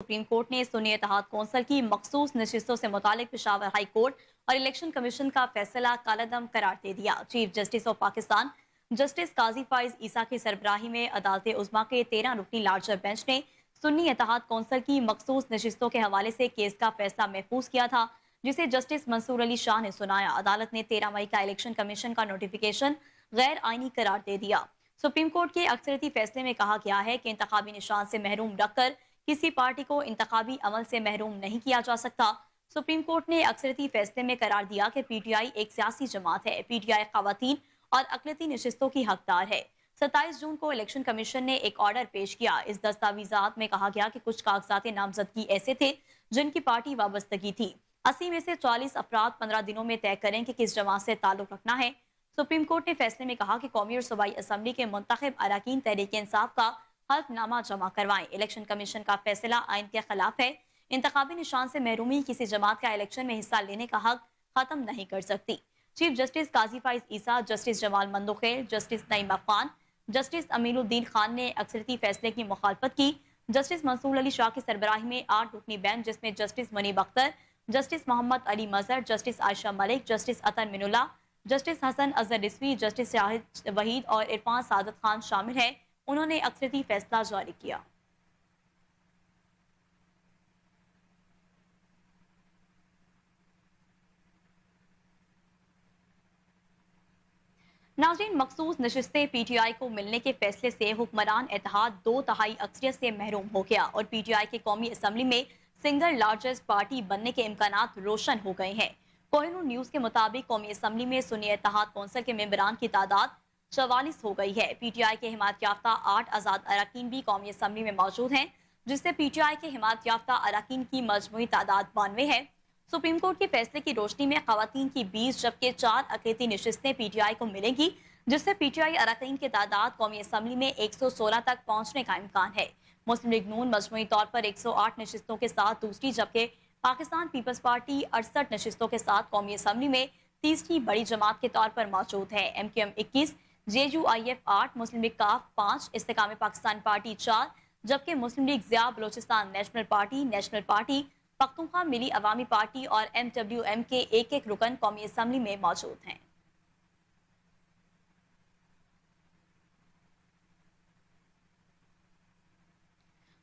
Supreme court ने सुन्नी इत्तेहाद council की मखसूस नशिस्तों से मुतालिक पेशावर हाई कोर्ट और इलेक्शन कमीशन का फैसला कालादम करार दे दिया। Chief justice of Pakistan justice Qazi Faez Isa की सरबराही में अदालत उज़्मा के 13 रुकनी लार्जर बेंच ने सुन्नी इत्तेहाद कौंसिल की मखसूस नशिस्तों के हवाले से केस का फैसला महफूज किया था, जिसे जस्टिस मंसूर अली शाह ने सुनाया। अदालत ने 13 मई का इलेक्शन कमीशन का नोटिफिकेशन गैर आईनी करार दे दिया। सुप्रीम कोर्ट के अक्सरती फैसले में कहा गया है कि इंतखाबी निशान से महरूम रखकर किसी पार्टी को इंतखाबी अमल से महरूम नहीं किया जा सकता। सुप्रीम कोर्ट ने अक्सरती फैसले में करार दिया कि पीटीआई एक सियासी जमात है। पीटीआई खवातीन और अकलियती नशिस्तों की हकदार है। 27 जून को इलेक्शन कमीशन ने एक ऑर्डर पेश किया। इस दस्तावेजात में कहा गया कि कुछ कागजात नामजदगी ऐसे थे जिनकी पार्टी वाबस्तगी थी। 80 में से 40 अफराद 15 दिनों में तय करें कि किस जमात से ताल्लुक रखना है। सुप्रीम कोर्ट ने फैसले में कहा कि कौमी और सूबाई असम्बली के मुंतखब अरकान तहरीक इंसाफ का हल्फनामा जमा करवाएं। इलेक्शन कमीशन का फैसला आइन के खिलाफ है। इंतखाबी निशान से महरूमी किसी जमात का इलेक्शन में हिस्सा लेने का हक खत्म नहीं कर सकती। Chief justice Qazi Faez Isa, justice Jamal Mandokhail, justice Naeem Afghan, justice Aminuddin Khan ने अक्सरती फैसले की मुखालफत की। जस्टिस मंसूर अली शाह की सरबराही में 8 रुकनी बेंच, जिसमें जस्टिस मुनीब अख्तर, जस्टिस मोहम्मद अली मजहर, जस्टिस आयशा मलिक, जस्टिस अतर मिनुल्ला, जस्टिस हसन अजहर रिजवी, जस्टिस शाहिद वहीद और इरफान सादत खान शामिल हैं, उन्होंने अक्सरती फैसला जारी किया। नाज़रीन, मखसूस नशिस्तें पीटीआई को मिलने के फैसले से हुक्मरान इत्तेहाद 2/3 अक्सरियत से महरूम हो गया और पीटीआई के कौमी असम्बली में सिंगल लार्जेस्ट पार्टी बनने के इम्कानात रोशन हो गए हैं। कोहिनूर न्यूज के मुताबिक कौमी असम्बली में सुन्नी इत्तेहाद कौंसिल के मेंबरान की तादाद 44 हो गई है। पीटीआई के हिमायत याफ्ता 8 आजाद अरकान भी कौमी असम्बली में मौजूद हैं, जिससे पीटीआई के हिमायत याफ्ता अरकान की मजमूई तादाद 92 है। सुप्रीम कोर्ट के फैसले की रोशनी में खवातीन की 20 जबकि 4 अक़लियती नशिस्तें पीटीआई को मिलेंगी, जिससे पीटीआई अरकान की तादाद कौमी असम्बली में 116 तक पहुंचने का इम्कान है। मुस्लिम लीग नून मजमूई तौर पर 108 नशिस्तों के साथ दूसरी, जबकि पाकिस्तान पीपल्स पार्टी 68 नशिस्तों के साथ कौमी असम्बली में तीसरी बड़ी जमात के तौर पर मौजूद है। MQM 21, JUIF 8, मुस्लिम लीग काफ 5, इस्तेकाम पाकिस्तान पार्टी 4, जबकि Muslim League Zia Balochistan national party, Pakhtunkhwa Milli Awami party और MWM के एक रुकन कौमी असम्बली में मौजूद हैं।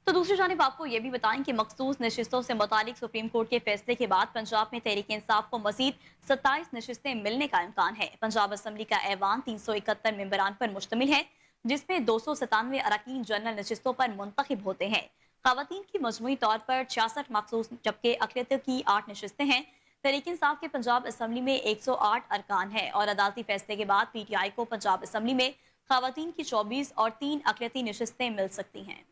तो दूसरी जानिब आपको ये भी बताएं कि मखसूस नशिस्तों से मुतालिक सुप्रीम कोर्ट के फैसले के बाद पंजाब में तहरीक इंसाफ को मजीद 27 नशिस्तें मिलने का इम्कान है। पंजाब असम्बली का ऐवान 371 मेंबरान पर मुश्तमिल है, जिसमें 297 अरकान जनरल नशिस्तों पर मुंतखब होते हैं। खवातीन की मजमूई तौर पर 66 मखसूस जबकि अक़लियतों की 8 नशिस्तें हैं। तहरीक इंसाफ के पंजाब असम्बली में 108 अरकान है और अदालती फैसले के बाद पीटीआई को पंजाब असम्बली में खवातीन की 24 और 3 अक़लियती नशिस्तें मिल सकती हैं।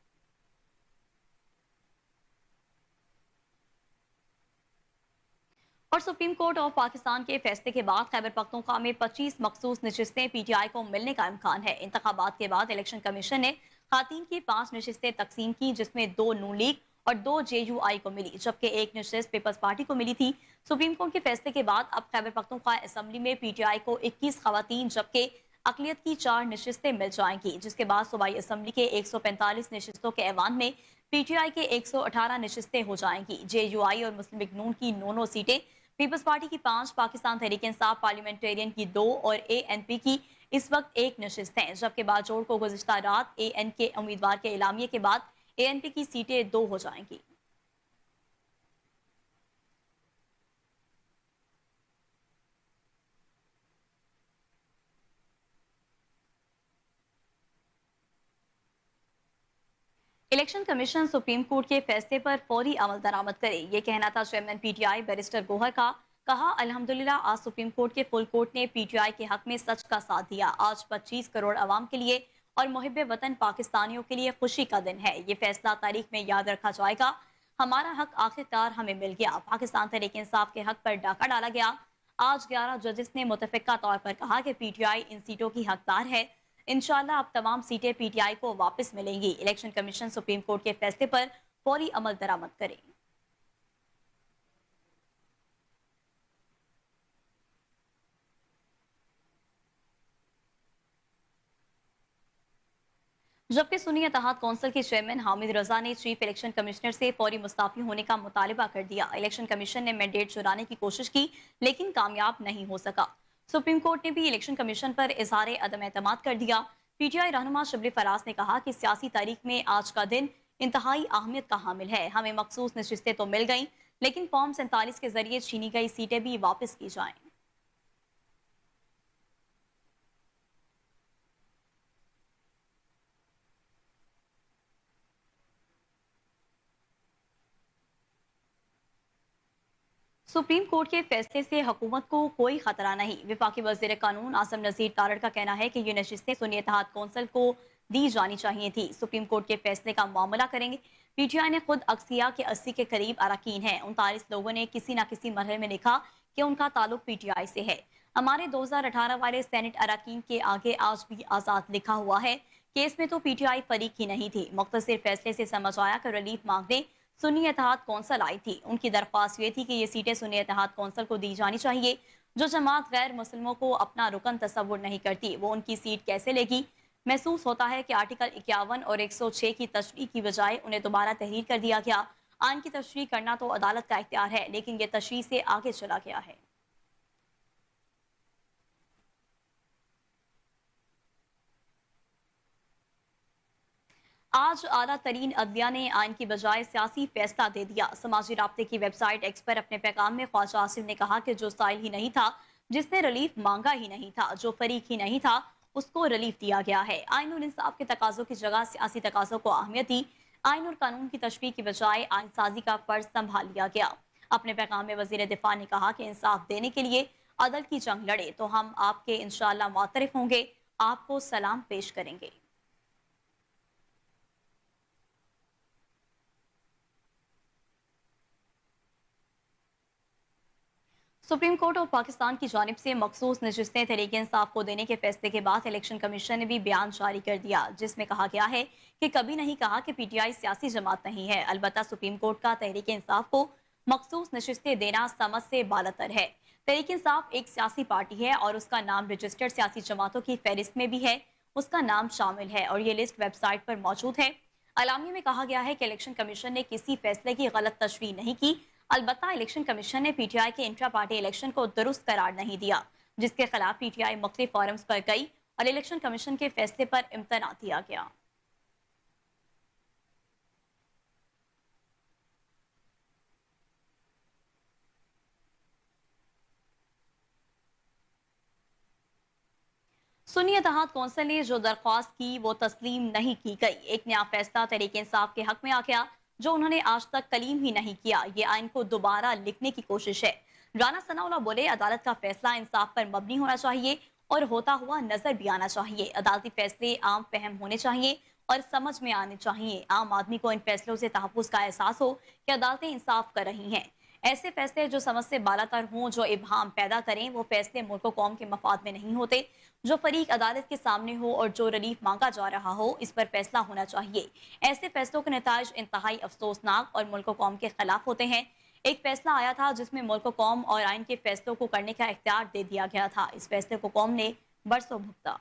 और सुप्रीम कोर्ट ऑफ पाकिस्तान के फैसले के बाद खैबर पख्तूनख्वा में 25 मखसूस नशिस्तें पीटीआई को मिलने का इम्कान है। इंतखाबात के बाद इलेक्शन कमीशन ने खातीन की 5 नशिस्तें तकसीम की, जिसमें 2 नून लीग और 2 JUI को मिली, जबकि 1 नशिस्त पीपल्स पार्टी को मिली थी। सुप्रीम कोर्ट के फैसले के बाद अब खैबर पख्तूनख्वा असम्बली में पीटीआई को 21 खवातीन जबकि अकलियत की 4 नशिस्तें मिल जाएंगी, जिसके बाद सूबाई असम्बली के 145 नशिस्तों के ऐवान में पीटीआई के 118 नशिस्तें हो जाएंगी। JUI और मुस्लिम लीग नून की 9 सीटें, पीपल्स पार्टी की 5, पाकिस्तान तहरीक इंसाफ पार्लियामेंटेरियन की 2 और ANP की इस वक्त 1 नशिस्त है, जबकि बाजोड़ को गुज़िश्ता रात AN के उम्मीदवार के एलामिये के बाद ANP की सीटें 2 हो जाएंगी। इलेक्शन कमीशन सुप्रीम कोर्ट के फैसले पर फौरी अमल दरामद करे, ये कहना था चेयरमैन पीटीआई बैरिस्टर गोहर का। कहा, अल्हम्दुलिल्लाह आज सुप्रीम कोर्ट के फुल कोर्ट ने पीटीआई के हक में सच का साथ दिया। आज 25 करोड़ अवाम के लिए और मुहिब वतन पाकिस्तानियों के लिए खुशी का दिन है। ये फैसला तारीख में याद रखा जाएगा। हमारा हक आखिरकार हमें मिल गया। पाकिस्तान तहरीक इंसाफ के हक पर डाका डाला गया। आज 11 जजेस ने मुतफिका तौर पर कहा कि पीटीआई इन सीटों की हकदार है। इंशाल्लाह अब तमाम सीटें पीटीआई को वापस मिलेंगी। इलेक्शन कमीशन सुप्रीम कोर्ट के फैसले पर फौरी अमल दरामद करे। जबकि सुन्नी इत्तेहाद कौंसिल के चेयरमैन हामिद रजा ने चीफ इलेक्शन कमिश्नर से फौरी मुस्ताफी होने का मुतालबा कर दिया। इलेक्शन कमीशन ने मैंडेट चुराने की कोशिश की लेकिन कामयाब नहीं हो सका। सुप्रीम कोर्ट ने भी इलेक्शन कमीशन पर इजहार अदम एतमाद कर दिया। पीटीआई रहनुमा शबली फराज ने कहा कि सियासी तारीख में आज का दिन इंतहाई अहमियत का हामिल है। हमें मखसूस नशिस्तें तो मिल गईं लेकिन फॉर्म 47 के जरिए छीनी गई सीटें भी वापस की जाएं। सुप्रीम कोर्ट के फैसले से हुकूमत को कोई खतरा नहीं। वफाकी वजीर कानून आसम नजीर तारड़ का कहना है कि ये नशिस्तें सुन्नी इत्तेहाद कौंसिल को दी जानी चाहिए थी। सुप्रीम कोर्ट के फैसले का मामला करेंगे। पीटीआई ने खुद अक्सिया के 80 के करीब अरकान हैं। 39 लोगों ने किसी न किसी मरहले में लिखा कि उनका ताल्लुक पीटीआई से है। हमारे 2018 वाले सेनेट अरकान के आगे आज भी आजाद लिखा हुआ है। केस में तो पीटीआई फरीक ही नहीं थी। मुख्तसर फैसले से समझ आया कि रिलीफ मांगने सुन्नी इत्तेहाद कौंसिल आई थी। उनकी दरख्वास्त ये थी कि ये सीटें सुन्नी इत्तेहाद कौंसिल को दी जानी चाहिए। जो जमात गैर मुस्लिमों को अपना रुकन तस्वुर नहीं करती वो उनकी सीट कैसे लेगी। महसूस होता है कि आर्टिकल 51 और 106 की तशरीह की बजाय उन्हें दोबारा तहरीर कर दिया गया। आइन की तशरीह करना तो अदालत का इख्तियार है लेकिन ये तशरीह से आगे चला गया है। आज आला तरीन अदलिया ने आइन की बजाय सियासी फैसला दे दिया। समाजी राब्ते की वेबसाइट एक्स पर अपने पैगाम में ख्वाजा आसिफ ने कहा कि जो साइल ही नहीं था, जिसने रिलीफ मांगा ही नहीं था, जो फरीक ही नहीं था, उसको रिलीफ दिया गया है। आइन और इंसाफ के तकाजों की जगह सियासी तकाजों को अहमियत दी। आइन और कानून की तशरीह की बजाय आइन साजी का फर्ज संभाल लिया गया। अपने पैगाम में वजीर दिफा ने कहा कि इंसाफ देने के लिए अदल की जंग लड़े तो हम आपके इंशाअल्लाह मुअतरफ होंगे, आपको सलाम पेश करेंगे। सुप्रीम कोर्ट और पाकिस्तान की जानिब से मखसूस नशिस्तें तहरीक इंसाफ को देने के फैसले के बाद इलेक्शन कमीशन ने भी बयान जारी कर दिया जिसमें कहा गया है कि कभी नहीं कहा कि पीटीआई सियासी जमात नहीं है। अलबत्ता सुप्रीम कोर्ट का तहरीक इंसाफ को मखसूस नशिस्तें देना समझ से बालातर है। तहरीक इंसाफ एक सियासी पार्टी है और उसका नाम रजिस्टर्ड सियासी जमातों की फहरिस्त में भी है। उसका नाम शामिल है और ये लिस्ट वेबसाइट पर मौजूद है। अलामी में कहा गया है कि इलेक्शन कमीशन ने किसी फैसले की गलत तशरीह नहीं की। अलबत्ता इलेक्शन कमीशन ने पीटीआई के इंट्रा पार्टी इलेक्शन को दुरुस्त करार नहीं दिया, जिसके खिलाफ पीटीआई मुख्तलिफ फोरम्स पर गई और इलेक्शन कमीशन के फैसले पर इम्तना दिया गया। सुन्नी इत्तेहाद कौंसिल ने जो दरख्वास्त की वो तस्लीम नहीं की गई। एक नया फैसला तहरीक इंसाफ के हक में आ गया जो उन्होंने आज तक कलीम ही नहीं किया। ये आइन को दोबारा लिखने की कोशिश है। राना सनाउल्लाह बोले अदालत का फैसला इंसाफ पर मबनी होना चाहिए और होता हुआ नजर भी आना चाहिए। अदालती फैसले आम फहम होने चाहिए और समझ में आने चाहिए। आम आदमी को इन फैसलों से तहफ़्फ़ुज़ का एहसास हो कि अदालतें इंसाफ कर रही हैं। ऐसे फैसले जो समझ से बालातर हों, जो इबहम पैदा करें, वो फैसले मुल्क कौम के मफाद में नहीं होते। जो फरीक अदालत के सामने हो और जो रिलीफ मांगा जा रहा हो, इस पर फैसला होना चाहिए। ऐसे फैसलों के नताइज इंतहाई अफसोसनाक और मुल्क कौम के खिलाफ होते हैं। एक फैसला आया था जिसमें मुल्क कौम और आइन के फैसलों को करने का इख्तियार दे दिया गया था। इस फैसले को कौम ने बरसों भुगता।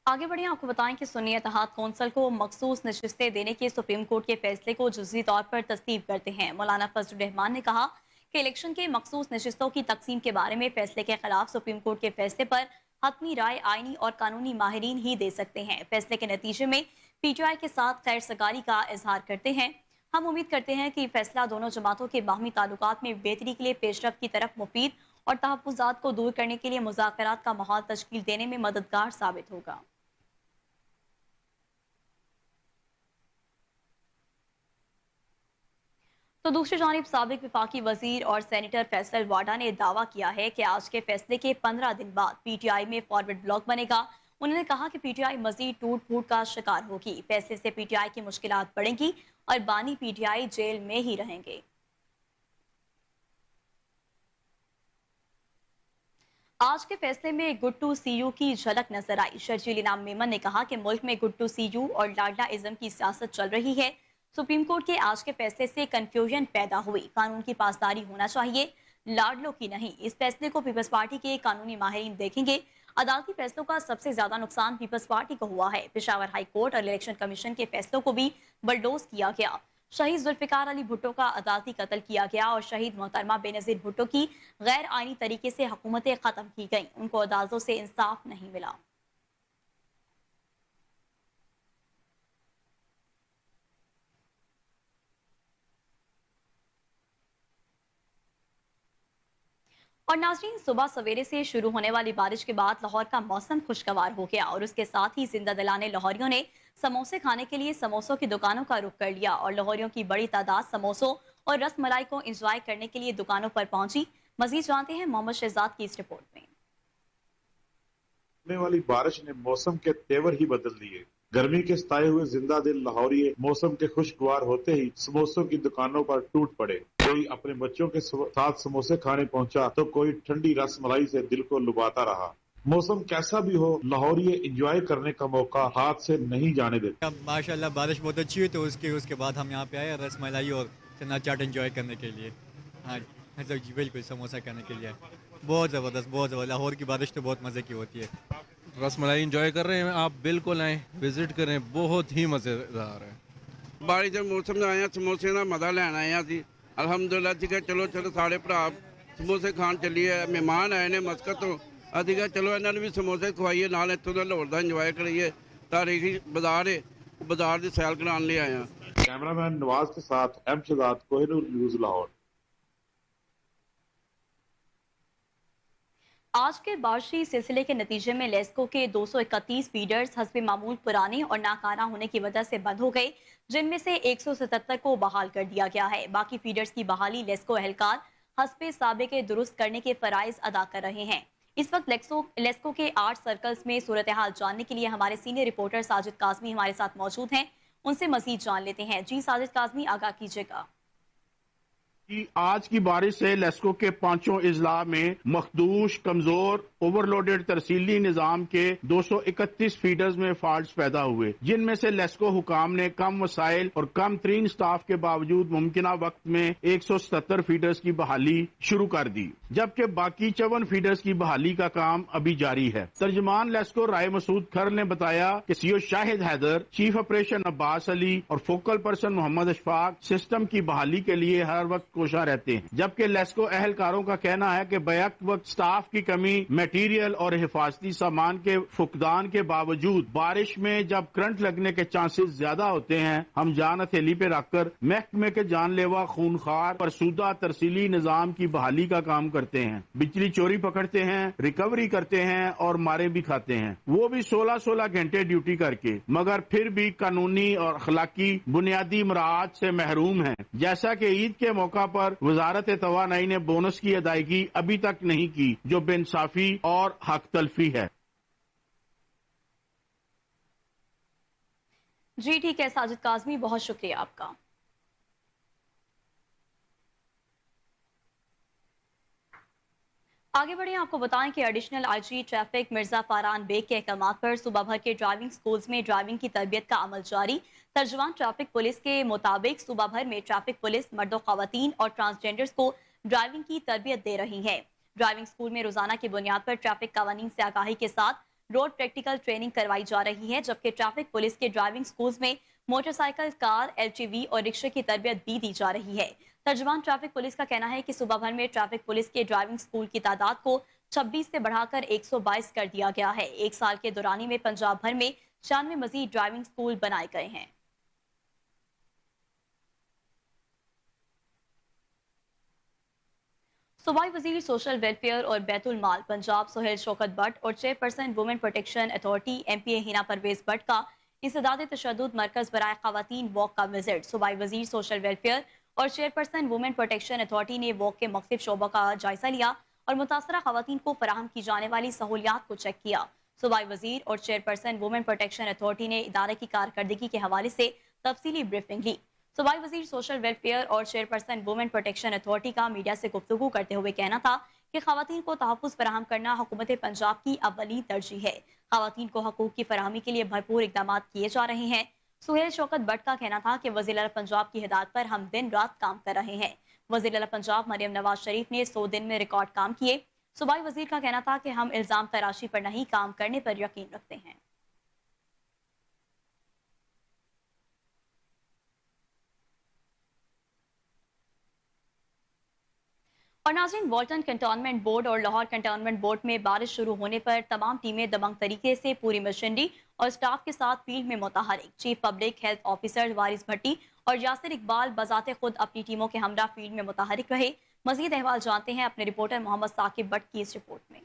आगे बढ़े आपको बताएं कि सुन्नी इत्तेहाद कौंसिल को मखसूस नशिस्तें देने के सुप्रीम कोर्ट के फैसले को जुज़वी तौर पर तस्दीक करते हैं। मौलाना फजल रहमान ने कहा कि इलेक्शन के मखसूस नशिस्तों की तकसीम के बारे में फैसले के खिलाफ सुप्रीम कोर्ट के फैसले पर हतमी राय आईनी और कानूनी माहिरीन ही दे सकते हैं। फैसले के नतीजे में पीटीआई के साथ खैर सगारी का इजहार करते हैं। हम उम्मीद करते हैं कि फैसला दोनों जमातों के बाहमी ताल्लुकात में बेहतरी के लिए पेशरफ की तरफ मुफीद और तहफ़्फ़ुज़ात को दूर करने के लिए मुज़ाकरात का माहौल तश्कील देने में मददगार साबित होगा। तो दूसरी जानिब साबिक विफाकी वजीर और सेनेटर फैसल वाडा ने दावा किया है कि आज के फैसले के 15 दिन बाद पीटीआई में फॉरवर्ड ब्लॉक बनेगा। उन्होंने कहा कि पीटीआई मजीद टूट फूट का शिकार होगी। फैसले से पीटीआई की मुश्किलात बढ़ेंगी और बानी पीटीआई जेल में ही रहेंगे। आज के फैसले में गुड टू सी यू की झलक नजर आई। शर्जील इनाम मेमन ने कहा कि मुल्क में गुड टू सी यू और लाडला इज्म की सियासत चल रही है। सुप्रीम कोर्ट के आज के फैसले से कंफ्यूजन पैदा हुई। कानून की पासदारी होना चाहिए, लाडलों की नहीं। इस फैसले को पीपल्स पार्टी के कानूनी माहिरीन देखेंगे। अदालती फैसलों का सबसे ज्यादा नुकसान पीपल्स पार्टी को हुआ है। पेशावर हाई कोर्ट और इलेक्शन कमीशन के फैसलों को भी बलडोज किया गया। शहीद जुल्फिकार अली भुट्टो का अदालती कत्ल किया गया और शहीद मोहतरमा बेनजीर भुट्टो की गैर आईनी तरीके से हुकूमतें खत्म की गईं। उनको अदालतों से इंसाफ नहीं मिला। और नाज़रीन, सुबह सवेरे से शुरू होने वाली बारिश के बाद लाहौर का मौसम खुशगवार हो गया और उसके साथ ही जिंदा दिलाने लाहौरियों ने समोसे खाने के लिए समोसों की दुकानों का रुख कर लिया और लाहौरियों की बड़ी तादाद समोसों और रस मलाई को एंजॉय करने के लिए दुकानों पर पहुंची। मजीद जानते हैं मोहम्मद शहजाद की इस रिपोर्ट में। होने वाली बारिश ने मौसम के तेवर ही बदल दिए। गर्मी के सताए हुए जिंदा दिल लाहौरिये मौसम के खुशगवार होते ही समोसों की दुकानों पर टूट पड़े। कोई अपने बच्चों के साथ समोसे खाने पहुंचा तो कोई ठंडी रसमलाई से दिल को लुभाता रहा। मौसम कैसा भी हो, लाहौरिये एंजॉय करने का मौका हाथ से नहीं जाने देते। माशाल्लाह बारिश बहुत अच्छी हुई तो उसके बाद हम यहाँ पे आए रसमलाई और चना चाट एंजॉय करने के लिए। हाँ जी बिल्कुल, समोसा खाने के लिए बहुत ज़बरदस्त। लाहौर की बारिश तो बहुत मज़े की होती है। रसमलाई एंजॉय कर रहे हैं, आप बिल्कुल आएँ, विजिट करें, बहुत ही मज़ेदार है। बारिश के मौसम में आए समोसे का मज़ा लैन आए अभी। अलहमदुलिल्लाह ठीक है, चलो साढ़े भरा समोसे खान चलिए। मेहमान आए ने मस्कत तो अभी कहा चलो इन्होंने भी समोसे खवाइए, नाल इतों का लाहौर का इंजॉय करिए। तारीखी बाजार है, बाजार की सैल कराने ले आए हैं। कैमरामैन नवाज के साथ एम शहजाद, कोहिनूर न्यूज़, लाहौर। आज के बारिशी सिलसिले के नतीजे में लेस्को के 231 फीडर्स हस्बे मामूल पुराने और नाकारा होने की वजह से बंद हो गए, जिनमें से 177 को बहाल कर दिया गया है। बाकी फीडर्स की बहाली लेस्को एहलकार हस्बे साबे के दुरुस्त करने के फराइज अदा कर रहे हैं। इस वक्त लेस्को के 8 सर्कल्स में सूरत हाल जानने के लिए हमारे सीनियर रिपोर्टर साजिद काजमी हमारे साथ मौजूद हैं। उनसे मजीद जान लेते हैं। जी साजिद काजमी, आगाह कीजिएगा। आज की बारिश से लेस्को के पांचों इजला में मखदूश, कमजोर, ओवरलोडेड तरसीली निजाम के 231 फीडर्स में फॉल्ट पैदा हुए, जिनमें से लेस्को हुकाम ने कम वसाइल और कम तरीन स्टाफ के बावजूद मुमकिना वक्त में 177 फीडर्स की बहाली शुरू कर दी, जबकि बाकी 54 फीडर्स की बहाली का काम अभी जारी है। तर्जमान लेस्को राय मसूद खर ने बताया कि CO Shahid Haider, chief operation Abbas Ali और focal person Mohammad Ashfaq system की बहाली के लिए हर वक्त कोशा रहते हैं, जबकि लेस्को अहलकारों का कहना है कि बैक वक्त स्टाफ की कमी, मटेरियल और हिफाजती सामान के फुकदान के बावजूद बारिश में जब करंट लगने के चांसेस ज्यादा होते हैं, हम जान हथेली पे रखकर महकमे के जानलेवा, खूनखार, फरसूदा तरसीली निजाम की बहाली का काम करते हैं। बिजली चोरी पकड़ते हैं, रिकवरी करते हैं और मारे भी खाते हैं, वो भी 16-16 घंटे ड्यूटी करके, मगर फिर भी कानूनी और अखलाकी बुनियादी मराहत से महरूम हैं। जैसा कि ईद के मौका पर वजारत तवानाई ने बोनस की अदायगी अभी तक नहीं की, जो बेइंसाफी और हक तलफी है। जी ठीक है साजिद काजमी, बहुत शुक्रिया आपका। आगे बढ़े, आपको बताएं कि additional IG traffic Mirza Faran Baig के अहकाम पर सुबह भर के ड्राइविंग स्कूल्स में ड्राइविंग की तरबियत का अमल जारी। तर्जुमान ट्रैफिक पुलिस के मुताबिक सुबह भर में ट्रैफिक पुलिस मर्दों, खवातीन और ट्रांसजेंडर्स को ड्राइविंग की तरबियत दे रही है। ड्राइविंग स्कूल में रोजाना की बुनियाद पर ट्रैफिक कानून से आगाही के साथ रोड प्रैक्टिकल ट्रेनिंग करवाई जा रही है, जबकि ट्रैफिक पुलिस के ड्राइविंग स्कूल्स में मोटरसाइकिल, कार, एलटीवी और रिक्शे की तरबियत भी दी जा रही है। तर्जुमान ट्रैफिक पुलिस का कहना है कि सुबह भर में ट्रैफिक पुलिस के ड्राइविंग स्कूल की तादाद को 26 से बढ़ाकर 122 कर दिया गया है। एक साल के दौरानी में पंजाब भर में 96 मजीद ड्राइविंग स्कूल बनाए गए हैं। सूबाई वजीर सोशल वेलफेयर और बैतुल माल पंजाब सुहेल शौकत भट्ट और chairperson women protection authority MPA Hina Parvez Bhatt का इंसदाद तशद्दुद मरकज बराए खवातीन वॉक का विजिट। सूबाई वजीर सोशल वेलफेयर और चेयरपर्सन वुमेन प्रोटेक्शन अथॉरिटी ने वॉक के मुख्तलिफ शोबों का जायजा लिया और मुतासरा खवातीन को फराहम की जाने वाली सहूलियात को चेक किया। सूबाई वजीर और चेयरपर्सन वुमेन प्रोटेक्शन अथॉरिटी ने इदारे की कारकर्दगी के हवाले से तफसीली ब्रीफिंग ली। सूबाई वजीर सोशल वेलफेयर और चेयरपर्सन वुमेन प्रोटेक्शन अथॉरिटी का मीडिया से गुफ्तगू करते हुए कहना था कि खवातीन को तहफ़्फ़ुज़ फराहम करना हुकूमत पंजाब की अव्वली तरजीह है। खवातीन को हकूक़ की फराहमी के लिए भरपूर इक़दाम किए जा रहे हैं। सुहेल शौकत भट्ट का कहना था कि वज़ीर आला पंजाब की हिदायत पर हम दिन रात काम कर रहे हैं। वज़ीर आला पंजाब मरियम नवाज शरीफ ने 100 दिन में रिकॉर्ड काम किए। सूबाई वज़ीर का कहना था कि हम इल्ज़ाम तराशी पर नहीं, काम करने पर यकीन रखते हैं। और नाज़रीन, वाल्टन कंटोनमेंट बोर्ड और लाहौर कंटोनमेंट बोर्ड में बारिश शुरू होने पर तमाम टीमें दबंग तरीके से पूरी मशीनरी और स्टाफ के साथ फील्ड में मुतहरिक। चीफ पब्लिक हेल्थ ऑफिसर वारिस भट्टी और यासिर इकबाल बजाते खुद अपनी टीमों के हमरा फील्ड में मुतहरिक रहे। मजीद अहवाल जानते हैं अपने रिपोर्टर मोहम्मद साकिब भट्ट की इस रिपोर्ट में।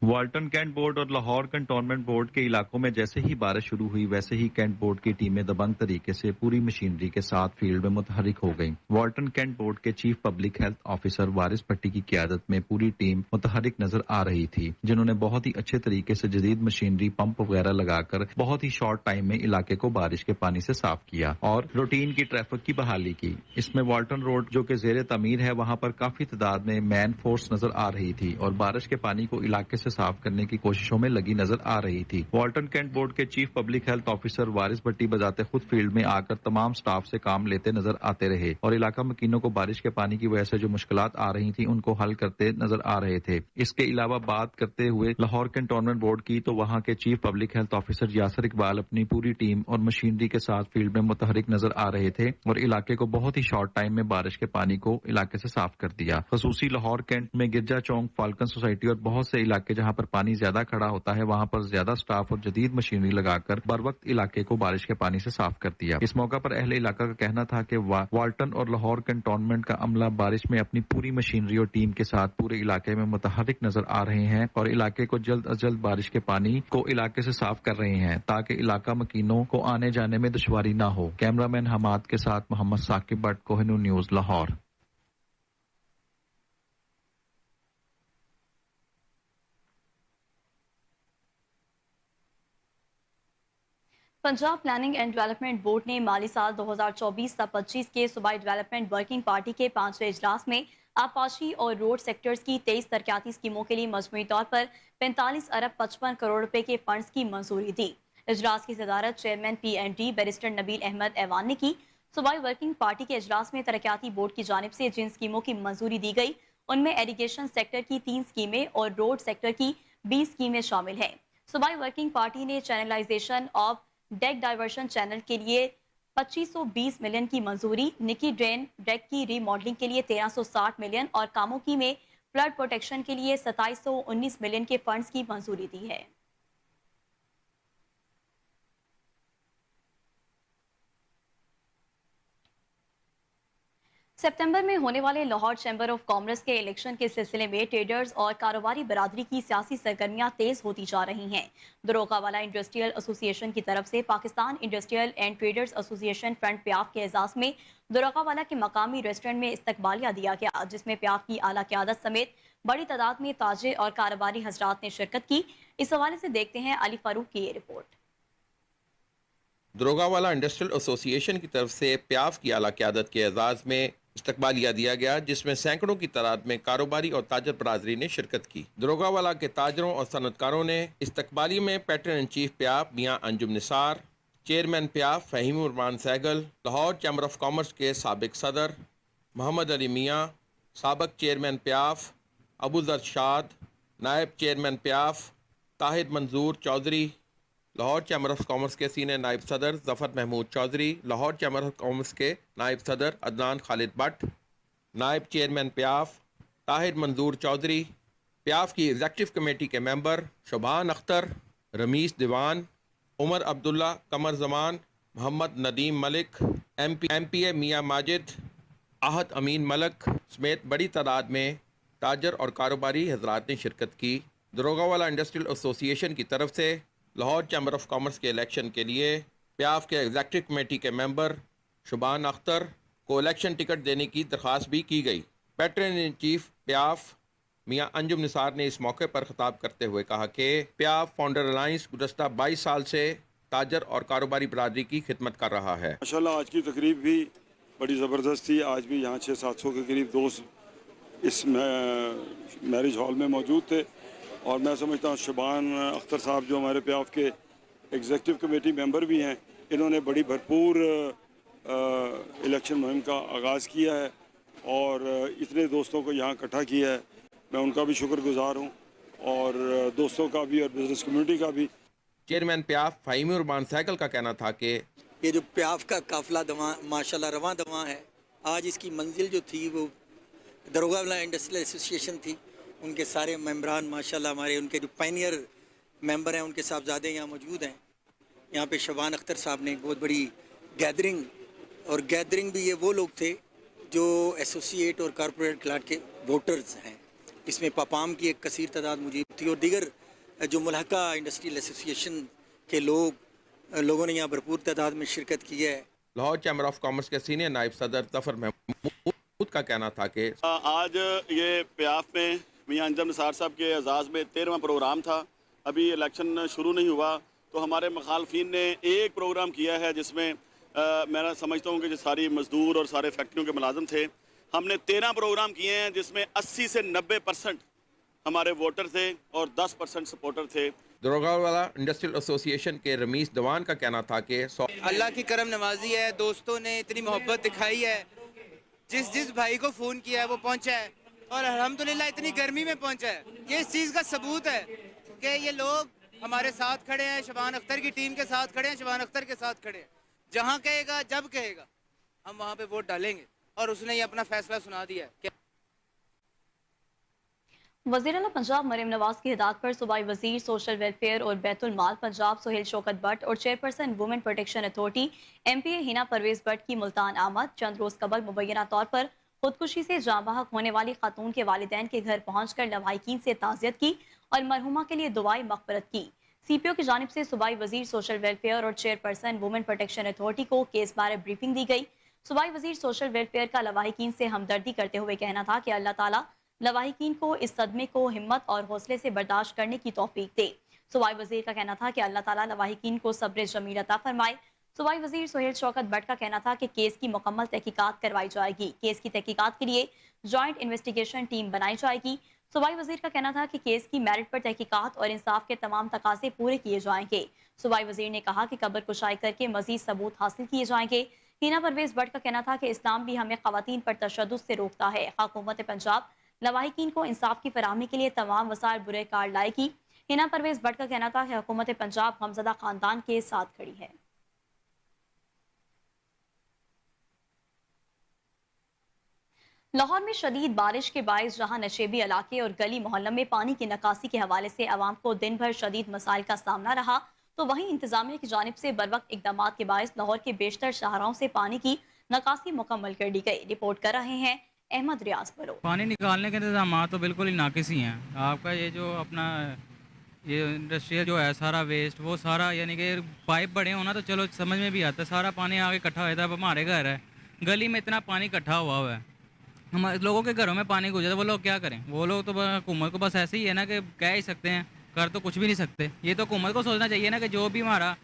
वाल्टन कैंट बोर्ड और लाहौर कंटोनमेंट बोर्ड के इलाकों में जैसे ही बारिश शुरू हुई वैसे ही कैंट बोर्ड की टीमें दबंग तरीके से पूरी मशीनरी के साथ फील्ड में मुतहरिक हो गईं। वाल्टन कैंट बोर्ड के चीफ पब्लिक हेल्थ ऑफिसर वारिस भट्टी की क़यादत में पूरी टीम मुतहरिक नजर आ रही थी, जिन्होंने बहुत ही अच्छे तरीके से जदीद मशीनरी, पंप वगैरह लगाकर बहुत ही शॉर्ट टाइम में इलाके को बारिश के पानी से साफ किया और रूटीन की ट्रैफिक की बहाली की। इसमें वाल्टन रोड जो कि जेर तमीर है, वहां पर काफी तादाद में मैन फोर्स नजर आ रही थी और बारिश के पानी को इलाके से साफ करने की कोशिशों में लगी नजर आ रही थी। वाल्टन कैंट बोर्ड के चीफ पब्लिक हेल्थ ऑफिसर वारिस भट्टी बजाते खुद फील्ड में आकर तमाम स्टाफ से काम लेते नजर आते रहे और इलाका मकीनों को बारिश के पानी की वजह से जो मुश्किलात आ रही थी उनको हल करते नजर आ रहे थे। इसके अलावा बात करते हुए लाहौर कंटोनमेंट बोर्ड की, तो वहां के chief public health officer Yasir Iqbal अपनी पूरी टीम और मशीनरी के साथ फील्ड में मुतहरिक नजर आ रहे थे और इलाके को बहुत ही शॉर्ट टाइम में बारिश के पानी को इलाके से साफ कर दिया। खसूसी लाहौर कैंट में गिरजा चौक, फाल्कन सोसाइटी और बहुत से इलाके जहां पर पानी ज्यादा खड़ा होता है, वहां पर ज्यादा स्टाफ और जदीद मशीनरी लगाकर बर वक्त इलाके को बारिश के पानी से साफ कर दिया। इस मौका पर अहले इलाका का कहना था कि वाल्टन और लाहौर कंटोनमेंट का अमला बारिश में अपनी पूरी मशीनरी और टीम के साथ पूरे इलाके में मुतहरिक नजर आ रहे हैं और इलाके को जल्द अज जल्द बारिश के पानी को इलाके से साफ कर रहे हैं ताकि इलाका मकीनों को आने जाने में दुश्वारी न हो। कैमरामैन हमाद के साथ Mohammad Saqib Bhatt, Kohinoor news, Lahore. Punjab planning and development board ने माली साल 2024-25 के सूबाई डेवलपमेंट वर्किंग पार्टी के 5वें इजलास में आबपाशी और रोड सेक्टर्स की 23 तरक्याती स्कीमों के लिए मजमूई तौर पर 45 अरब 55 करोड़ रुपए के फंड्स की मंजूरी दी। इजलास की सदारत chairman PND barrister Nabeel Ahmed ऐवान ने की। सूबाई वर्किंग पार्टी के इजलास में तरक्याती बोर्ड की जानिब से जिन स्कीमों की मंजूरी दी गई उनमें एरीगेशन सेक्टर की 3 स्कीमें और रोड सेक्टर की 20 स्कीमें शामिल हैं। सूबाई वर्किंग पार्टी ने channelisation of deck diversion channel के लिए 2520 मिलियन की मंजूरी, निकी ड्रेन डेक की रीमॉडलिंग के लिए 1360 मिलियन और कामोकी में फ्लड प्रोटेक्शन के लिए 2719 मिलियन के फंड्स की मंजूरी दी है। सितंबर में होने वाले लाहौर चैम्बर ऑफ कॉमर्स के इलेक्शन के सिलसिले में ट्रेडर्स और कारोबारी बरादरी की सियासी सरगर्मियां तेज होती जा रही हैं। दरोगावाला इंडस्ट्रियल एसोसिएशन की तरफ से Pakistan industrial and traders association front PIAF के एजाज में दरोगावाला के मकामी रेस्टोरेंट में इस्तकबालिया दिया गया, जिसमें प्याफ की आला क़यादत समेत बड़ी तादाद में ताजिर और कारोबारी हजरात ने शिरकत की। इस हवाले से देखते हैं अली फारूक की ये रिपोर्ट। दरोगावाला इंडस्ट्रियल एसोसिएशन की तरफ से प्याफ की आला क़यादत के एजाज में इस्तकबालिया दिया गया, जिसमें सैकड़ों की तादाद में कारोबारी और ताजर बरादरी ने शिरकत की। दरोगावाला के ताजरों और सनतकारों ने इस्तकबालिया में pattern in chief PIAF Mian Anjum Nisar, chairman PIAF Faheem उर्मान Sehgal, Lahore chamber of commerce के साबिक सदर मोहम्मद अली मियाँ, साबिक चेयरमैन प्याफ अबू ज़र शाद, नायब chairman PIAF Tahir Manzoor Chaudhry, Lahore chamber of commerce के सीनियर नायब सदर Zafar Mahmood Chaudhry, Lahore chamber of commerce के नायब सदर अदनान खालिद भट्ट, नायब चेयरमैन प्याफ ताहिर मंजूर चौधरी, प्याफ की एग्जेक्टिव कमेटी के मेंबर शोभान अख्तर, रमीस दीवान, उमर अब्दुल्ला, कमर जमान, मोहम्मद नदीम मलिक, MPA मियाँ माजिद, आहद अमीन मलक समेत बड़ी तादाद में ताजर और कारोबारी हजरात ने शिरकत की। दरोगावाला इंडस्ट्रियल एसोसिएशन की तरफ से लाहौर चैम्बर ऑफ कॉमर्स के इलेक्शन के लिए प्याफ के एग्जेक्टिव कमेटी के मेंबर शुबान अख्तर को इलेक्शन टिकट देने की दरख्वास्त भी की गई। Pattern in chief PIAF Mian Anjum Nisar ने इस मौके पर खिताब करते हुए कहा कि प्याफ फाउंडर अलायंस गुज़श्ता 22 साल से ताजर और कारोबारी बरादरी की खिदमत कर रहा है। माशाल्लाह आज की तकरीब भी बड़ी ज़बरदस्त थी। आज भी यहाँ 600-700 के करीब दोस्त इस मैरिज हॉल में मौजूद थे और मैं समझता हूँ शबान अख्तर साहब जो हमारे प्याफ के एग्जीक्यूटिव कमेटी मेंबर भी हैं, इन्होंने बड़ी भरपूर इलेक्शन मुहिम का आगाज़ किया है और इतने दोस्तों को यहाँ इकट्ठा किया है। मैं उनका भी शुक्रगुजार हूँ और दोस्तों का भी और बिजनेस कम्युनिटी का भी। चेयरमैन प्याफ फाहिमी उर्मान साइकिल का कहना था कि ये जो प्याफ का काफिला माशाल्लाह रवां दवां है। आज इसकी मंजिल जो थी वो दरोगावाला इंडस्ट्रियल एसोसिएशन थी, उनके सारे मेंबरान माशाल्लाह हमारे उनके जो पायनियर मेंबर हैं उनके साहबजादे यहाँ मौजूद हैं। यहाँ पे शबान अख्तर साहब ने एक बहुत बड़ी गैदरिंग भी ये वो लोग थे जो एसोसिएट और कॉरपोरेट क्लास के वोटर्स हैं। इसमें पापाम की एक कसीर तादाद मौजूद थी और दीगर जो मुल्हका इंडस्ट्रियल एसोसिएशन के लोगों ने यहाँ भरपूर तादाद में शिरकत की है। लाहौर चैम्बर ऑफ कॉमर्स के सीनियर नायब सदर जफर महमूद का कहना था कि आज ये प्याफ में मियां अंजम निसार साहब के एजाज़ में 13वां प्रोग्राम था। अभी इलेक्शन शुरू नहीं हुआ तो हमारे मुखालफिन ने एक प्रोग्राम किया है जिसमें मैं समझता हूँ कि जो सारी मजदूर और सारे फैक्ट्रियों के मुलाजिम थे। हमने 13 प्रोग्राम किए हैं जिसमें 80 से 90% हमारे वोटर थे और 10% सपोर्टर थे। दरोगावाला इंडस्ट्रियल एसोसिएशन के रमीज दवान का कहना था कि अल्लाह की करम नवाजी है, दोस्तों ने इतनी मोहब्बत दिखाई है, जिस भाई को फ़ोन किया है वो पहुंचा है और अल्हम्दुलिल्लाह इतनी गर्मी में पहुंचा है। ये इस चीज़ का सबूत है कि ये लोग हमारे साथ खड़े हैं, शबान अख्तर की टीम के साथ खड़े हैं, शबान अख्तर के साथ खड़े हैं। जहाँ कहेगा जब कहेगा हम वहाँ पे वोट डालेंगे और उसने ये अपना फैसला सुना दिया है। वज़ीर आला पंजाब मरीम नवाज की हिदायत पर सूबाई वजीर सोशल वेलफेयर और बैतुल माल पंजाब सुहेल शौकत भट्ट और chairperson women protection authority MPA Hina Parvez Bhatt की मुल्तान आमद। चंद रोज कबल मुबैना तौर पर खुदकुशी से जाँ बहक होने वाली खातून के वालिदैन के घर पहुंचकर लवाहिकीन से ताज़ियत की और मरहुमा के लिए दुआई मग़फ़िरत की। CPO की जानिब से सूबाई वजीर सोशल वेलफेयर और चेयरपर्सन वुमेन प्रोटेक्शन अथॉरिटी को केस बारे ब्रीफिंग दी गई। सूबाई वजीर सोशल वेलफेयर का लवाहिकीन से हमदर्दी करते हुए कहना था कि अल्लाह ताला लवाहिकीन को इस सदमे को हिम्मत और हौसले से बर्दाश्त करने की तौफीक दे। सूबाई वजीर का कहना था कि अल्लाह ताला लवाहिकीन को सब्र जमील अता फरमाए। सूबाई वजीर सुहेल शौकत भट्ट का कहना था कि केस की मुकम्मल तहकीकात करवाई जाएगी। केस की तहकीकात के लिए जॉइंट इन्वेस्टिगेशन टीम बनाई जाएगी। सूबाई वजीर का कहना था कि केस की मेरिट पर तहकीकात और इंसाफ के तमाम तकाजे पूरे किए जाएंगे। सूबाई वजीर ने कहा कि कब्र कुशाई करके मजीद सबूत हासिल किए जाएंगे। हिना परवेज भट्ट का कहना था कि इस्लाम भी हमें खवातीन पर तशद्दुद से रोकता है। हुकूमत पंजाब लवाहिकीन को इंसाफ की फराहमी के लिए तमाम वसाइल बुरे कार लाएगी। हिना परवेज भट्ट का कहना था कि हुकूमत पंजाब हमजदा खानदान के साथ खड़ी है। लाहौर में शदीद बारिश के बायस जहां नशेबी इलाके और गली मोहल्लों में पानी की निकासी के हवाले से आवाम को दिन भर शदीद मसाइल का सामना रहा, तो वहीं इंतजामिया की जानिब से बरवक्त इकदाम के बायस लाहौर के बेशतर शाहराहों से पानी की निकासी मुकम्मल कर दी गई। रिपोर्ट कर रहे हैं अहमद रियाज बलो। पानी निकालने के इंतजाम तो बिल्कुल ही नाकिस ही हैं। आपका ये जो अपना ये इंडस्ट्रियल जो है सारा वेस्ट वो सारा यानी कि पाइप बड़े होना तो चलो समझ में भी आता है, सारा पानी आगे इकट्ठा होता है। अब हमारे घर है, गली में इतना पानी इकट्ठा हुआ है, हमारे लोगों के घरों में पानी घुस जाता है। वो लोग क्या करें? वो लोग तो हुकूमत को बस ऐसे ही है ना कि कह ही सकते हैं, कर तो कुछ भी नहीं सकते। ये तो हुकूमत को सोचना चाहिए ना कि जो भी हमारा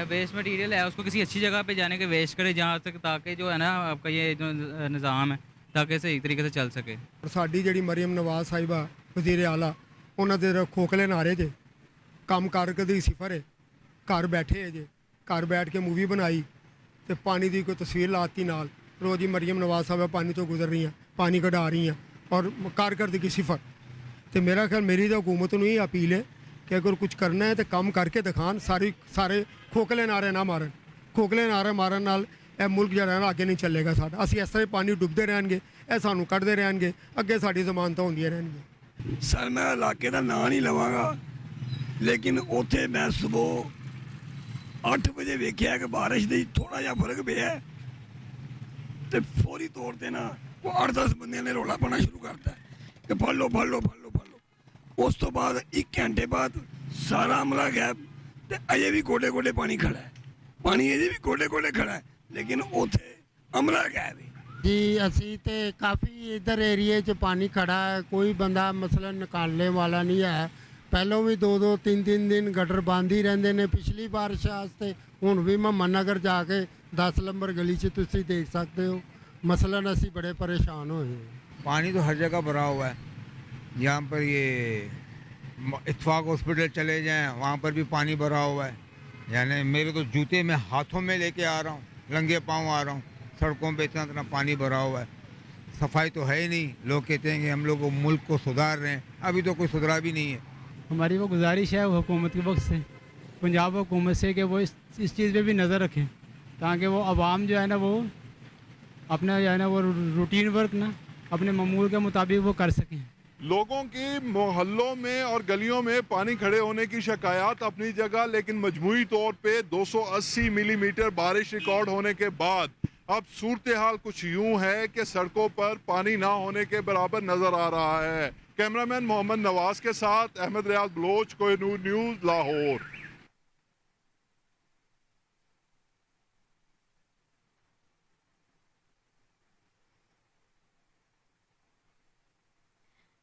वेस्ट मटीरियल है उसको किसी अच्छी जगह पे जाने के वेस्ट करे जहाँ तक, ताकि जो है ना आपका ये जो निज़ाम है ताकि सही तरीके से चल सके। साडी जिहड़ी मरियम नवाज साहिबा वज़ीर आला उन्होंने दे खोखले नारे जे काम कारकर्दगी सिफर है, घर बैठे है जे, घर बैठ के मूवी बनाई तो पानी की कोई तस्वीर लाती नाल, रोज़ ही मरियम नवाज साहिबा पानी तो गुजर रही हैं, पानी कढ़ा रही हैं और कारकर्दगी सिफर। तो मेरा ख्याल मेरी तो हुकूमत नूं ही अपील है कि अगर कुछ करना है तो काम करके दिखान, सारे खोखले नारे ना मारन। खोखले नारे मारन नाल ਇਹ ਮੁਲਕ ਜਿਹੜਾ ਨਾ ਅੱਗੇ ਨਹੀਂ ਚੱਲੇਗਾ ਸਾਡਾ। ਅਸੀਂ ਇਸ ਤਰ੍ਹਾਂ ਪਾਣੀ ਡੁੱਬਦੇ ਰਹਿਣਗੇ, ਇਹ ਸਾਨੂੰ ਕੱਢਦੇ ਰਹਿਣਗੇ, ਅੱਗੇ ਸਾਡੀ ਜ਼ਮਾਨਤਾਂ ਹੁੰਦੀਆਂ ਰਹਿਣਗੀਆਂ। ਸਰ ਮੈਂ ਇਲਾਕੇ ਦਾ ਨਾਂ ਨਹੀਂ ਲਵਾਂਗਾ, ਲੇਕਿਨ ਉੱਥੇ ਮੈਂ ਸਵੇਰ 8 ਵਜੇ ਵੇਖਿਆ ਕਿ ਬਾਰਿਸ਼ ਦੀ ਥੋੜਾ ਜਿਹਾ ਫਰਕ ਪਿਆ ਤੇ ਫੌਰੀ ਤੌਰ ਤੇ ਨਾ ਉਹ 8-10 ਬੰਦਿਆਂ ਨੇ ਰੌਲਾ ਪਾਉਣਾ ਸ਼ੁਰੂ ਕਰਤਾ ਕਿ ਫੜ ਲਓ ਫੜ ਲਓ ਫੜ ਲਓ ਫੜ ਲਓ। ਉਸ ਤੋਂ ਬਾਅਦ 1 ਘੰਟੇ ਬਾਅਦ ਸਾਰਾ ਅਮਲਾ ਗਾਇਬ ਤੇ ਅਜੇ ਵੀ ਗੋਡੇ ਗੋਡੇ ਪਾਣੀ ਖੜਾ ਹੈ, ਪਾਣੀ ਅਜੇ ਵੀ ਗੋਡੇ ਗੋਡੇ ਖੜਾ ਹੈ, लेकिन उथे अमला गया जी। असी तो काफ़ी इधर एरिए च पानी खड़ा है, कोई बंदा मसलन निकालने वाला नहीं है। पहलों भी 2-2 3-3 दिन गटर बंद ही रहते हैं। पिछली बारिश वास्ते हुण भी मुहम्मद नगर जाके 10 नंबर गली च तुसीं देख सकते हो मसलन ਅਸੀਂ बड़े परेशान हुए हैं। पानी तो हर जगह भरा हुआ है। यहाँ पर ये इत्फाक हॉस्पिटल चले जाएं, वहाँ पर भी पानी भरा हुआ है। यानी मेरे तो जूते मैं हाथों में लेके आ रहा हूँ, नंगे पाँव आ रहा हूँ, सड़कों पे इतना इतना पानी भरा हुआ है। सफाई तो है ही नहीं। लोग कहते हैं कि हम लोग मुल्क को सुधार रहे हैं, अभी तो कोई सुधरा भी नहीं है। हमारी वो गुजारिश है हुकूमत के वक्त से, पंजाब हुकूमत से, कि वो इस चीज़ पे भी नज़र रखें, ताकि वो आवाम जो है ना वो अपना जो है ना वो रूटीन वर्क ना अपने मामूल के मुताबिक वो कर सकें। लोगों की मोहल्लों में और गलियों में पानी खड़े होने की शिकायत अपनी जगह, लेकिन मजमूई तौर पे 280 मिलीमीटर बारिश रिकॉर्ड होने के बाद अब सूरत हाल कुछ यूं है कि सड़कों पर पानी ना होने के बराबर नजर आ रहा है। कैमरामैन मोहम्मद नवाज के साथ अहमद रियाज बलोच, कोहिनूर न्यूज़, लाहौर।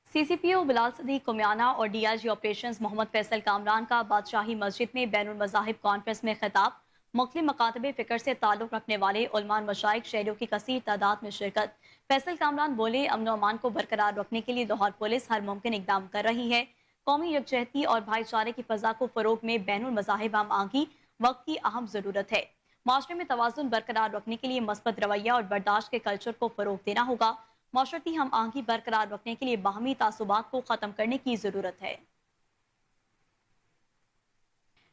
सीसीपीओ बिलाल सदीक कुमियाना और डीआईजी ऑपरेशंस मोहम्मद फैसल कामरान का बादशाही मस्जिद में बैनुल मज़ाहिब कॉन्फ्रेंस में खिताब। मुख्तलिफ मकातबे फ़िक्र से ताल्लुक़ रखने वाले उलमान मशाइख शहरियों की कसीर तादाद में शिरकत। फैसल कामरान बोले, अमन अमान को बरकरार रखने के लिए लाहौर पुलिस हर मुमकिन इकदाम कर रही है। कौमी यकजहती और भाईचारे की फ़ज़ा को फ़रोग़ में बैनुल मज़ाहिब हम आंगी वक्त की अहम ज़रूरत है। माशरे में तवाज़ुन बरकरार रखने के लिए मस्बत रवैया और बर्दाश्त के कल्चर को फ़रोग़ देना होगा। माशरती हम आंगी बरकरार रखने के लिए बाहमी तासुबात को ख़त्म करने की ज़रूरत है।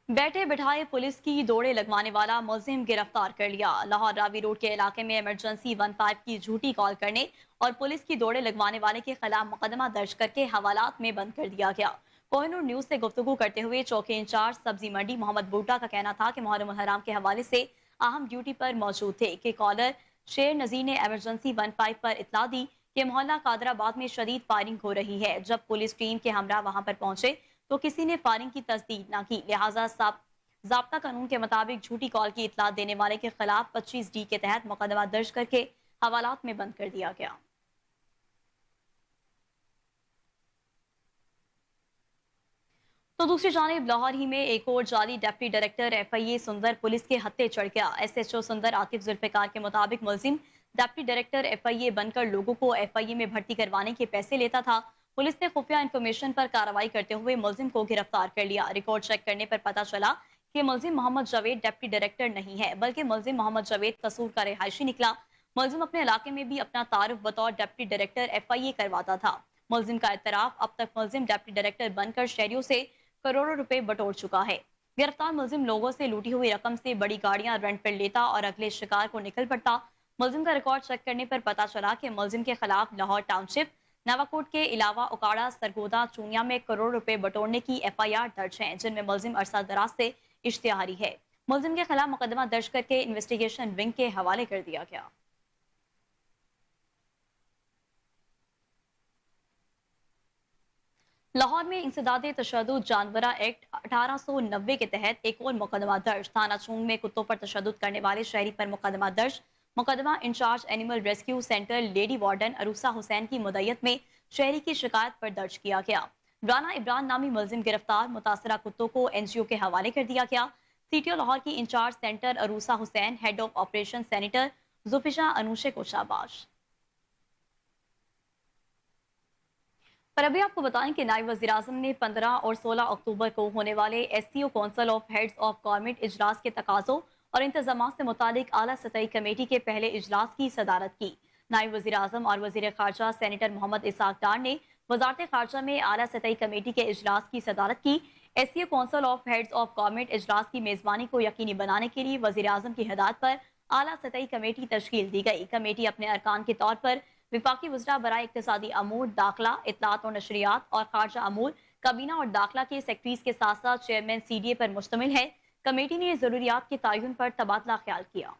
बैठे बिठाए पुलिस की दौड़े लगवाने वाला मुलजिम गिरफ्तार कर लिया। लाहौर रावी रोड के इलाके में इमरजेंसी 15 की झूठी कॉल करने और पुलिस की दौड़े लगवाने वाले के खिलाफ मुकदमा दर्ज करके हवालात में बंद कर दिया गया। कोहिनूर न्यूज़ से गुफ्तगू करते हुए चौकी इंचार्ज सब्जी मंडी मोहम्मद बूटा का कहना था कि मुहर्रम उल हराम के हवाले से अहम ड्यूटी पर मौजूद थे कि कॉलर शेर नजीर ने इमरजेंसी 15 पर इतला दी कि मोहल्ला कादराबाद में शदीद फायरिंग हो रही है। जब पुलिस टीम के हमरा वहां पर पहुंचे तो किसी ने फायरिंग की तस्दीक न की, लिहाजा ज़ाब्ता कानून के मुताबिक झूठी कॉल की इतला देने वाले के खिलाफ 25D के तहत मुकदमा दर्ज करके हवालात में बंद कर दिया गया। तो दूसरी जानिब लाहौर ही में एक और जाली डिप्टी डायरेक्टर FIA सुंदर पुलिस के हत्थे चढ़ गया। SHO सुंदर आतिफ जुल्फिकार के मुताबिक मुलजिम डिप्टी डायरेक्टर FIA बनकर लोगों को FIA में भर्ती करवाने के पैसे लेता था। पुलिस ने खुफिया इंफॉर्मेशन पर कार्रवाई करते हुए मुलजिम को गिरफ्तार कर लिया। रिकॉर्ड चेक करने पर पता चला कि मुलजिम मोहम्मद जावेद डिप्टी डायरेक्टर नहीं है, बल्कि मुलजिम मोहम्मद जावेद कसूर का रिहायशी निकला। मुलजिम अपने इलाके में भी अपना तारुफ बतौर डिप्टी डायरेक्टर FIA करवाता था। मुलजिम का इतराफ, अब तक मुलजिम डिप्टी डायरेक्टर बनकर शहरियों से करोड़ों रुपए बटोर चुका है। गिरफ्तार मुलजिम लोगों से लूटी हुई रकम से बड़ी गाड़ियां रेंट पर लेता और अगले शिकार को निकल पड़ता। मुलजिम का रिकॉर्ड चेक करने पर पता चला कि मुलजिम के खिलाफ लाहौर टाउनशिप, नवाकोट के अलावा उकाड़ा, सरगोदा, चूनिया में करोड़ रुपए बटोरने की FIR दर्ज हैं, जिनमें मुलजिम अरसा दराज से इश्तिहारी है। मुलजिम के खिलाफ मुकदमा दर्ज करके इन्वेस्टिगेशन विंग के हवाले कर दिया गया। लाहौर में इंसदादे तशद्दुद जानवरा एक्ट 1890 के तहत एक और मुकदमा दर्ज। थाना चूंग में कुत्तों पर तशद्दुद करने वाले शहरी पर मुकदमा दर्ज। मुकदमा incharge animal rescue centre lady warden Aroosa Hussain की मुद्दत में शहरी की शिकायत पर दर्ज किया गया। राना इब्रान नामी मुलजिम गिरफ्तार, मुतासरा कुत्तों को NGO के हवाले कर दिया गया। CTO लाहौर की incharge centre Aroosa Hussain, head of operation senator Zufisha Anushay को शाबाश। पर अभी आपको बताएं कि नायब वज़ीर आज़म ने 15 और 16 अक्टूबर को होने वाले SCO council of heads of government इजलास के तकाज़ों और इंतजामात से मुतालिक आला सतही कमेटी के पहले इजलास की सदारत की। नायब वज़ीर आज़म और वज़ीर ख़ारजा सेनेटर मोहम्मद इसाक डार ने वज़ारत ख़ारजा में आला सतही कमेटी के इजलास की सदारत की। SCO council of heads of government इजलास की मेज़बानी को यकीनी बनाने के लिए वज़ीर आज़म की हिदायत पर आला सतही कमेटी तश्कील दी गई। कमेटी अपने अरकान के तौर पर विफाकी वज़रा बराए इक़्तिसादी अमूर, दाखिला, इत्तलात और नशरियात और ख़ारजा अमूर, कबीना और दाखिला के सेक्रेटरीज के साथ साथ चेयरमैन CDA पर मुश्तमिल है। कमेटी ने ज़रूरियात के तयन पर तबादला ख्याल किया।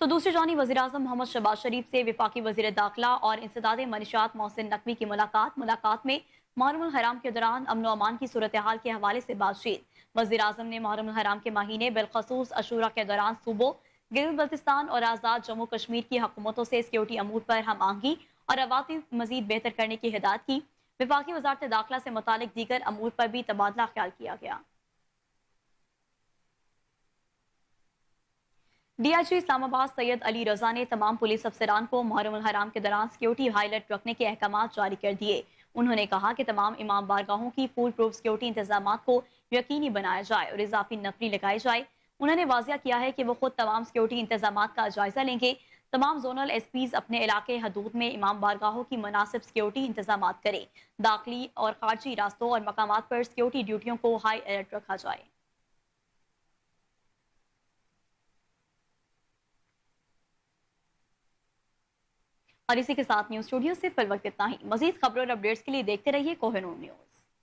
तो दूसरी जानिब वज़ीर आज़म मोहम्मद शहबाज शरीफ से विफाकी वज़ीर दाखिला और इंसदादे मनीशात मोहसिन नकवी की मुलाकात में मुहर्रम उल हराम के दौरान अमन व अमान की सूरत हाल के हवाले से बातचीत। वज़ीर आज़म ने मुहर्रम उल हराम के महीने बिलखसूस अशूरा के दौरान सूबों गिलगित बल्तिस्तान और आज़ाद जम्मू कश्मीर की हुकूमतों से सिक्योरिटी अमूर पर हम आहंगी और रवाती मजीद बेहतर करने की हिदायत की। विफाकी वज़ारत दाखिला से मुतालिक दीगर अमूर पर भी तबादला ख्याल किया गया। DIG इस्लामाबाद सैयद अली रजा ने तमाम पुलिस अफसरान को मुहर्रम उल हराम के दौरान सिक्योरिटी हाई अलर्ट रखने के अहकाम जारी कर दिए। उन्होंने कहा कि तमाम इमाम बारगाहों की फुल प्रूफ सिक्योरिटी इंतजाम को यकीनी बनाया जाए और इजाफी नफरी लगाई जाए। उन्होंने वाजिया किया है कि वो खुद तमाम सिक्योरिटी इंतजाम का जायजा लेंगे। तमाम जोनल SPs अपने इलाके हदूद में इमाम बारगाहों की मुनासिब सिक्योरिटी इंतजाम करें। दाखिली और खारजी रास्तों और मकामात पर सिक्योरिटी ड्यूटियों को हाई अलर्ट रखा जाए। और इसी के साथ न्यूज स्टूडियो से फिल वक्त इतना ही। मजीद खबरों और अपडेट्स के लिए देखते रहिए कोहिनूर न्यूज।